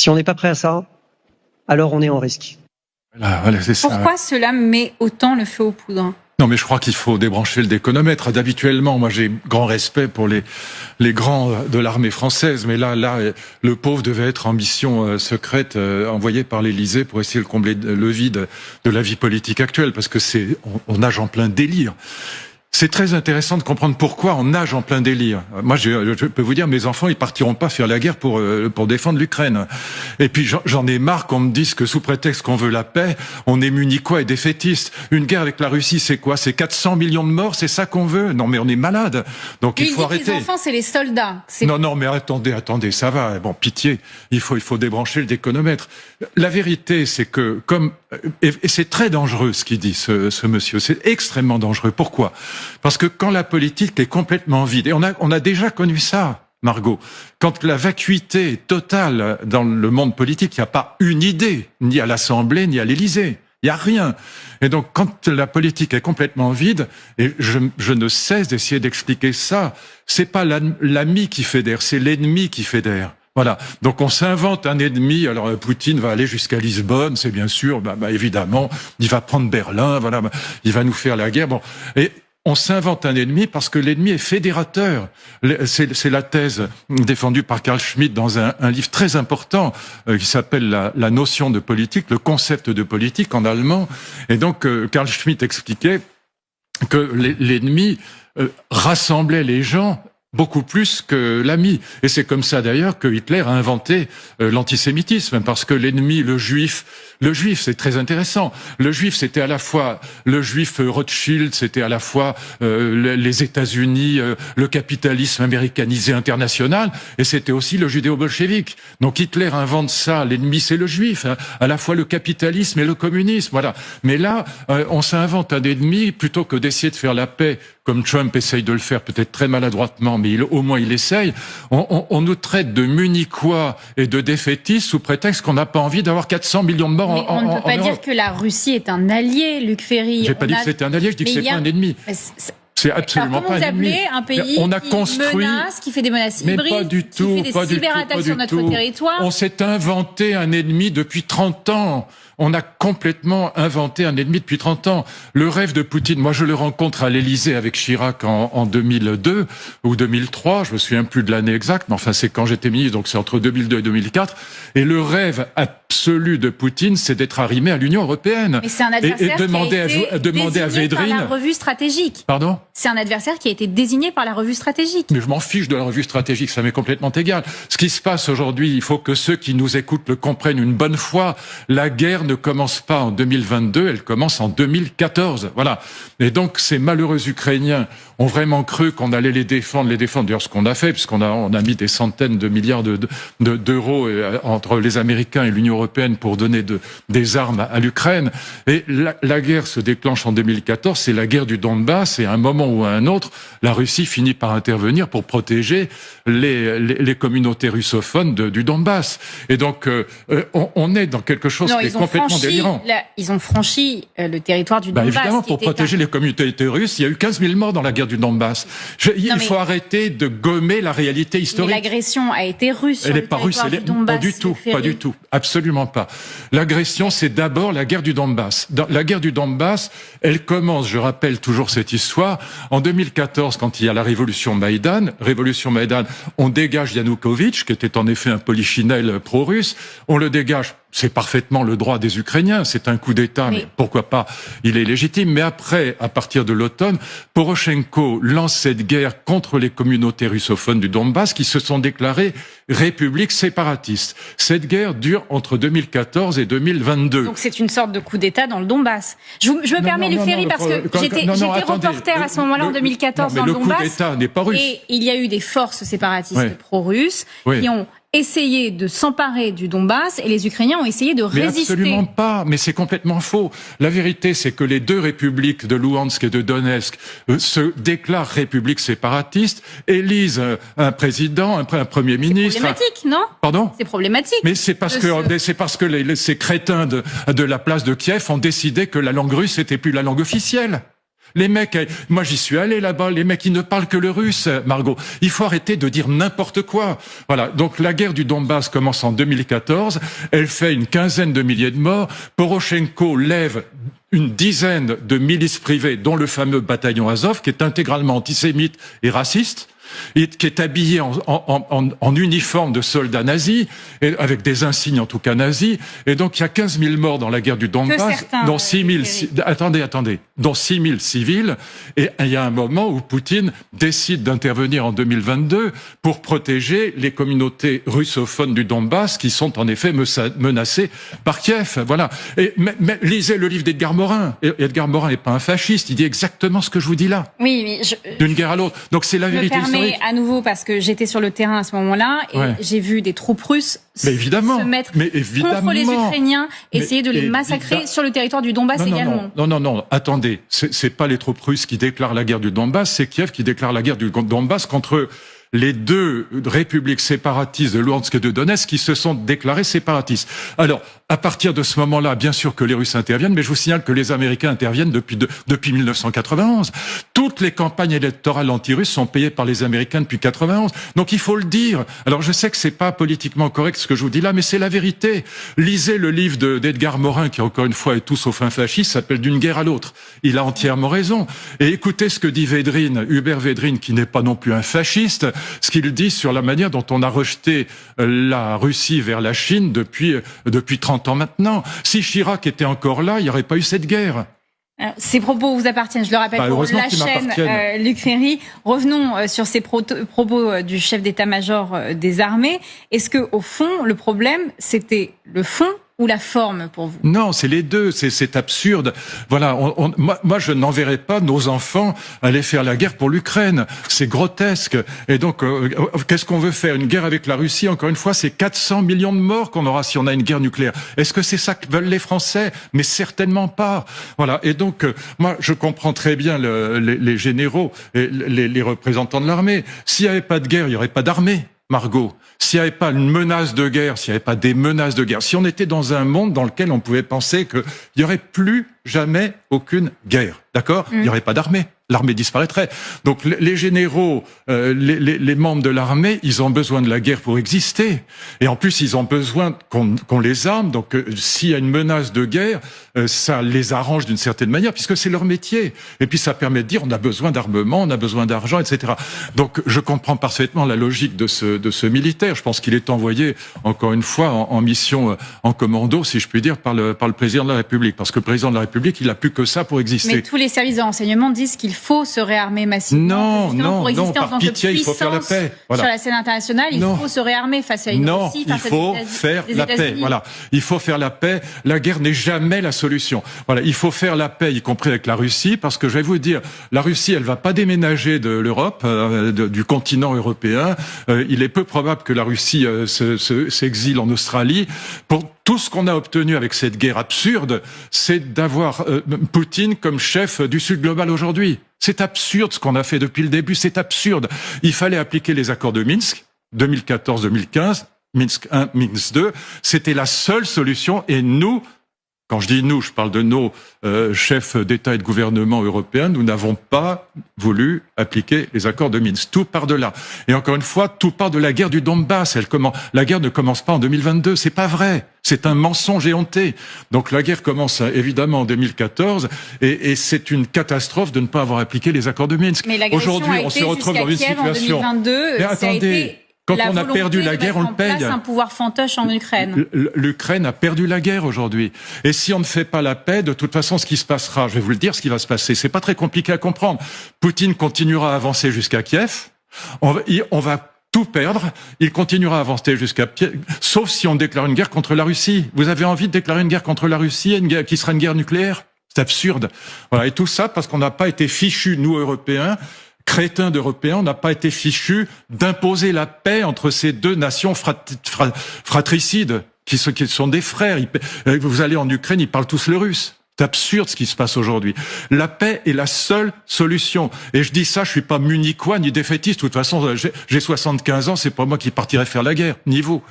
Si on n'est pas prêt à ça, alors on est en risque. Voilà, c'est ça. Pourquoi cela met autant le feu aux poudres ? Non, mais je crois qu'il faut débrancher le déconomètre. D'habituellement, moi, j'ai grand respect pour les grands de l'armée française, mais là, le pauvre devait être en mission secrète envoyée par l'Élysée pour essayer de combler le vide de la vie politique actuelle, parce que on nage en plein délire. C'est très intéressant de comprendre pourquoi on nage en plein délire. Moi, je peux vous dire, mes enfants, ils partiront pas faire la guerre pour défendre l'Ukraine. Et puis, j'en ai marre qu'on me dise que sous prétexte qu'on veut la paix, on est munichois et défaitiste. Une guerre avec la Russie, c'est quoi? C'est 400 millions de morts, c'est ça qu'on veut? Non, mais on est malade. Donc, il faut arrêter. Les enfants, c'est les soldats. Non, mais attendez, ça va. Bon, pitié. Il faut débrancher le déconomètre. La vérité, c'est que et c'est très dangereux ce qu'il dit, ce monsieur. C'est extrêmement dangereux. Pourquoi? Parce que quand la politique est complètement vide, et on a déjà connu ça, Margot, quand la vacuité est totale dans le monde politique, il n'y a pas une idée, ni à l'Assemblée, ni à l'Élysée. Il n'y a rien. Et donc, quand la politique est complètement vide, et je ne cesse d'essayer d'expliquer ça, c'est pas l'ami qui fédère, c'est l'ennemi qui fédère. Voilà. Donc on s'invente un ennemi. Alors Poutine va aller jusqu'à Lisbonne, c'est bien sûr. Évidemment, il va prendre Berlin. Voilà. Il va nous faire la guerre. Bon. Et on s'invente un ennemi parce que l'ennemi est fédérateur. C'est la thèse défendue par Carl Schmitt dans un livre très important qui s'appelle la notion de politique, le concept de politique en allemand. Et donc Carl Schmitt expliquait que l'ennemi rassemblait les gens beaucoup plus que l'ami. Et c'est comme ça d'ailleurs que Hitler a inventé l'antisémitisme, parce que l'ennemi, le juif, c'est très intéressant. Le juif, c'était à la fois le juif Rothschild, c'était à la fois les États-Unis, le capitalisme américanisé international, et c'était aussi le judéo-bolchevique. Donc Hitler invente ça, l'ennemi c'est le juif, hein, à la fois le capitalisme et le communisme, voilà. Mais là, on s'invente un ennemi plutôt que d'essayer de faire la paix, comme Trump essaye de le faire, peut-être très maladroitement, mais au moins il essaye. On nous traite de munichois et de défaitistes sous prétexte qu'on n'a pas envie d'avoir 400 millions de morts en Europe. On ne peut pas dire que la Russie est un allié, Luc Ferry. J'ai pas dit que c'était un allié, je dis que c'est pas un ennemi. C'est absolument pas un ennemi. Comment vous appelez un pays qui menace, qui fait des menaces hybrides, mais pas du tout, qui fait des cyberattaques sur notre territoire? On s'est inventé un ennemi depuis 30 ans. On a complètement inventé un ennemi depuis 30 ans. Le rêve de Poutine, moi je le rencontre à l'Élysée avec Chirac en 2002 ou 2003, je me souviens plus de l'année exacte, mais enfin c'est quand j'étais ministre, donc c'est entre 2002 et 2004. Et le rêve absolu de Poutine, c'est d'être arrimé à l'Union européenne. Mais c'est un adversaire qui a été désigné à Védrine. par la revue stratégique. Pardon ? C'est un adversaire qui a été désigné par la revue stratégique. Mais je m'en fiche de la revue stratégique, ça m'est complètement égal. Ce qui se passe aujourd'hui, il faut que ceux qui nous écoutent le comprennent une bonne fois. La guerre ne commence pas en 2022, elle commence en 2014. Voilà. Et donc, ces malheureux Ukrainiens ont vraiment cru qu'on allait les défendre. D'ailleurs, ce qu'on a fait, puisqu'on a mis des centaines de milliards d'euros entre les Américains et l'Union européenne pour donner des armes à l'Ukraine. Et la guerre se déclenche en 2014, c'est la guerre du Donbass, et à un moment ou à un autre, la Russie finit par intervenir pour protéger les communautés russophones du Donbass. Et donc, on est dans quelque chose qui est complètement délirant. Ils ont franchi le territoire du Donbass. Évidemment, pour protéger les communautés russes, il y a eu 15 000 morts dans la guerre du Donbass. Il faut arrêter de gommer la réalité historique. Mais l'agression a été russe sur le territoire du Donbass. Pas du tout, absolument pas. L'agression, c'est d'abord la guerre du Donbass. La guerre du Donbass, elle commence, je rappelle toujours cette histoire, en 2014, quand il y a la révolution Maïdan, on dégage Yanukovych, qui était en effet un polichinelle pro-russe, on le dégage. C'est parfaitement le droit des Ukrainiens, c'est un coup d'État, mais pourquoi pas, il est légitime. Mais après, à partir de l'automne, Poroshenko lance cette guerre contre les communautés russophones du Donbass qui se sont déclarées républiques séparatistes. Cette guerre dure entre 2014 et 2022. Donc c'est une sorte de coup d'État dans le Donbass. Je me permets, Luc Ferry, parce que j'étais reporter à ce moment-là, en 2014, dans le Donbass. Le coup d'État n'est pas russe. Et il y a eu des forces séparatistes pro-russes qui ont essayé de s'emparer du Donbass, et les Ukrainiens ont essayé de résister. Mais absolument pas, mais c'est complètement faux. La vérité, c'est que les deux républiques de Louhansk et de Donetsk se déclarent républiques séparatistes, élisent un président, un premier ministre. C'est problématique, non ? Pardon ? C'est problématique. Mais c'est parce que ces crétins de la place de Kiev ont décidé que la langue russe n'était plus la langue officielle. Les mecs, moi j'y suis allé là-bas, les mecs ils ne parlent que le russe, Margot. Il faut arrêter de dire n'importe quoi. Voilà, donc la guerre du Donbass commence en 2014, elle fait une quinzaine de milliers de morts, Poroshenko lève une dizaine de milices privées, dont le fameux bataillon Azov, qui est intégralement antisémite et raciste, et qui est habillé en uniforme de soldats nazis, et avec des insignes en tout cas nazis. Et donc il y a 15 000 morts dans la guerre du Donbass, dont 6 000... Attendez, dont 6 000 civils. Et il y a un moment où Poutine décide d'intervenir en 2022 pour protéger les communautés russophones du Donbass qui sont en effet menacées par Kiev. Voilà. Et mais lisez le livre d'Edgar Morin. Edgar Morin n'est pas un fasciste, il dit exactement ce que je vous dis là. Oui, mais d'une guerre à l'autre. Donc c'est la vérité historique. À nouveau, parce que j'étais sur le terrain à ce moment-là, et j'ai vu des troupes russes se mettre contre les Ukrainiens, essayer de les massacrer sur le territoire du Donbass également. Non, attendez, c'est pas les troupes russes qui déclarent la guerre du Donbass, c'est Kiev qui déclare la guerre du Donbass contre les deux républiques séparatistes de Luhansk et de Donetsk qui se sont déclarées séparatistes. Alors, à partir de ce moment-là, bien sûr que les Russes interviennent, mais je vous signale que les Américains interviennent depuis 1991. Toutes les campagnes électorales anti-russes sont payées par les Américains depuis 91. Donc il faut le dire. Alors je sais que c'est pas politiquement correct ce que je vous dis là, mais c'est la vérité. Lisez le livre d'Edgar Morin, qui encore une fois est tout sauf un fasciste, s'appelle D'une guerre à l'autre. Il a entièrement raison. Et écoutez ce que dit Hubert Védrine, qui n'est pas non plus un fasciste, ce qu'il dit sur la manière dont on a rejeté la Russie vers la Chine depuis 30 ans maintenant. Si Chirac était encore là, il n'y aurait pas eu cette guerre. Alors, ces propos vous appartiennent, je le rappelle, pour la chaîne Luc Ferry. Revenons sur ces propos du chef d'état-major des armées. Est-ce que, au fond, le problème, c'était le fond ou la forme pour vous? Non, c'est les deux, c'est absurde. Voilà, moi je n'enverrai pas nos enfants aller faire la guerre pour l'Ukraine. C'est grotesque. Et donc, qu'est-ce qu'on veut faire? Une guerre avec la Russie, encore une fois, c'est 400 millions de morts qu'on aura si on a une guerre nucléaire. Est-ce que c'est ça que veulent les Français? Mais certainement pas. Voilà. Et donc, moi, je comprends très bien les généraux et les représentants de l'armée. S'il n'y avait pas de guerre, il n'y aurait pas d'armée. Margot, s'il n'y avait pas une menace de guerre, s'il n'y avait pas des menaces de guerre, si on était dans un monde dans lequel on pouvait penser qu'il n'y aurait plus jamais aucune guerre, d'accord? Il n'y aurait pas d'armée. L'armée disparaîtrait. Donc les généraux, les membres de l'armée, ils ont besoin de la guerre pour exister. Et en plus, ils ont besoin qu'on les arme. Donc s'il y a une menace de guerre, ça les arrange d'une certaine manière, puisque c'est leur métier. Et puis ça permet de dire on a besoin d'armement, on a besoin d'argent, etc. Donc je comprends parfaitement la logique de ce militaire. Je pense qu'il est envoyé, encore une fois, en mission, en commando, si je puis dire, par le président de la République. Parce que le président de la République, il n'a plus que ça pour exister. Mais tous les services de renseignement disent qu'il faut se réarmer massivement. Non, pour exister par pitié, il faut faire la paix. Voilà. Sur la scène internationale, il faut se réarmer face à une Russie, face il faut faire la paix. Voilà, il faut faire la paix. La guerre n'est jamais la solution. Voilà, il faut faire la paix, y compris avec la Russie, parce que je vais vous dire, la Russie, elle va pas déménager de l'Europe, du continent européen. Il est peu probable que la Russie s'exile en Australie. Pour tout ce qu'on a obtenu avec cette guerre absurde, c'est d'avoir Poutine comme chef du Sud global aujourd'hui. C'est absurde ce qu'on a fait depuis le début, c'est absurde. Il fallait appliquer les accords de Minsk, 2014-2015, Minsk 1, Minsk 2. C'était la seule solution et nous, quand je dis nous, je parle de nos chefs d'État et de gouvernement européens, nous n'avons pas voulu appliquer les accords de Minsk. Tout part de là. Et encore une fois, tout part de la guerre du Donbass. La guerre ne commence pas en 2022, c'est pas vrai. C'est un mensonge éhonté. Donc la guerre commence évidemment en 2014 et c'est une catastrophe de ne pas avoir appliqué les accords de Minsk. Mais aujourd'hui, on se retrouve dans une situation. En 2022, mais attendez. Quand on a perdu la guerre, on le paye. Un pouvoir fantoche en Ukraine. L'Ukraine a perdu la guerre aujourd'hui. Et si on ne fait pas la paix, de toute façon, ce qui se passera, je vais vous le dire, ce qui va se passer, c'est pas très compliqué à comprendre. Poutine continuera à avancer jusqu'à Kiev. On va tout perdre. Il continuera à avancer jusqu'à Kiev, sauf si on déclare une guerre contre la Russie. Vous avez envie de déclarer une guerre contre la Russie, une guerre qui sera une guerre nucléaire? C'est absurde. Voilà. Et tout ça parce qu'on n'a pas été fichus, nous, Européens, crétins d'Européens, on n'a pas été fichus d'imposer la paix entre ces deux nations fratricides, qui sont des frères. Vous allez en Ukraine, ils parlent tous le russe. C'est absurde ce qui se passe aujourd'hui. La paix est la seule solution. Et je dis ça, je suis pas munichois ni défaitiste. De toute façon, j'ai 75 ans, c'est pas moi qui partirai faire la guerre, ni vous.